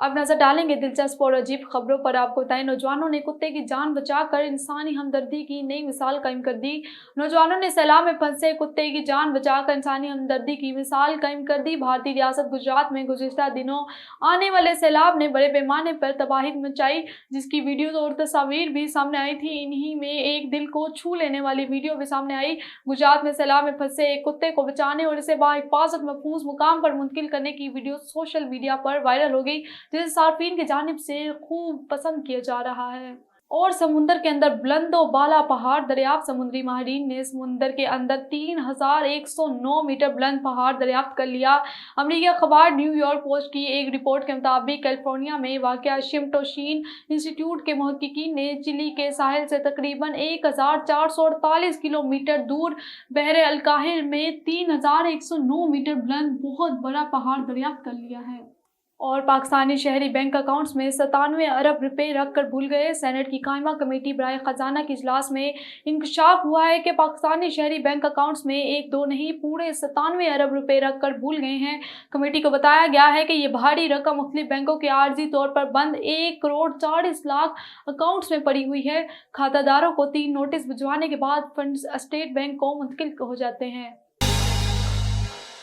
अब नजर डालेंगे दिलचस्प और अजीब खबरों पर। आपको बताएं, नौजवानों ने कुत्ते की जान बचाकर इंसानी हमदर्दी की नई मिसाल कायम कर दी। नौजवानों ने सैलाब में फंसे कुत्ते की जान बचाकर इंसानी हमदर्दी की मिसाल कायम कर दी। भारतीय रियासत गुजरात में गुज़िश्ता दिनों आने वाले सैलाब ने बड़े पैमाने पर तबाही मचाई, जिसकी वीडियो और तस्वीर भी सामने आई थी। इन्हीं में एक दिल को छू लेने वाली वीडियो भी सामने आई। गुजरात में सैलाब में फंसे एक कुत्ते को बचाने और इसे बाहिफाजत महफूज मुकाम पर मुंतकिल करने की वीडियो सोशल मीडिया पर वायरल हो गई, जिसे सार्फिन की जानिब से खूब पसंद किया जा रहा है। और समुंदर के अंदर बुलंदो बाला पहाड़ दरियाफ्त। समुद्री माहिरीन ने समुंदर के अंदर 3109 मीटर बुलंद पहाड़ दरियाफ्त कर लिया। अमरीकी अखबार न्यूयॉर्क पोस्ट की एक रिपोर्ट के मुताबिक कैलिफोर्निया में वाक़िआ शिमटोशीन इंस्टीट्यूट के मुहक्किकीन ने चिली के साहिल से तकरीबन 1448 किलोमीटर दूर बहरे अलकाहिर में 3109 मीटर बुलंद बहुत बड़ा पहाड़ दरियाफ्त कर लिया है। और पाकिस्तानी शहरी बैंक अकाउंट्स में 97 अरब रुपए रख कर भूल गए। सेनेट की कायमा कमेटी बराए खजाना के इजलास में इंकशाफ हुआ है कि पाकिस्तानी शहरी बैंक अकाउंट्स में एक दो नहीं पूरे 97 अरब रुपए रख कर भूल गए हैं। कमेटी को बताया गया है कि ये भारी रकम मुख्तलिफ बैंकों के आर्जी तौर पर बंद 1,40,00,000 अकाउंट्स में पड़ी हुई है। खातादारों को 3 नोटिस भिजवाने के बाद फंड्स स्टेट बैंक को मुंतकिल हो जाते हैं।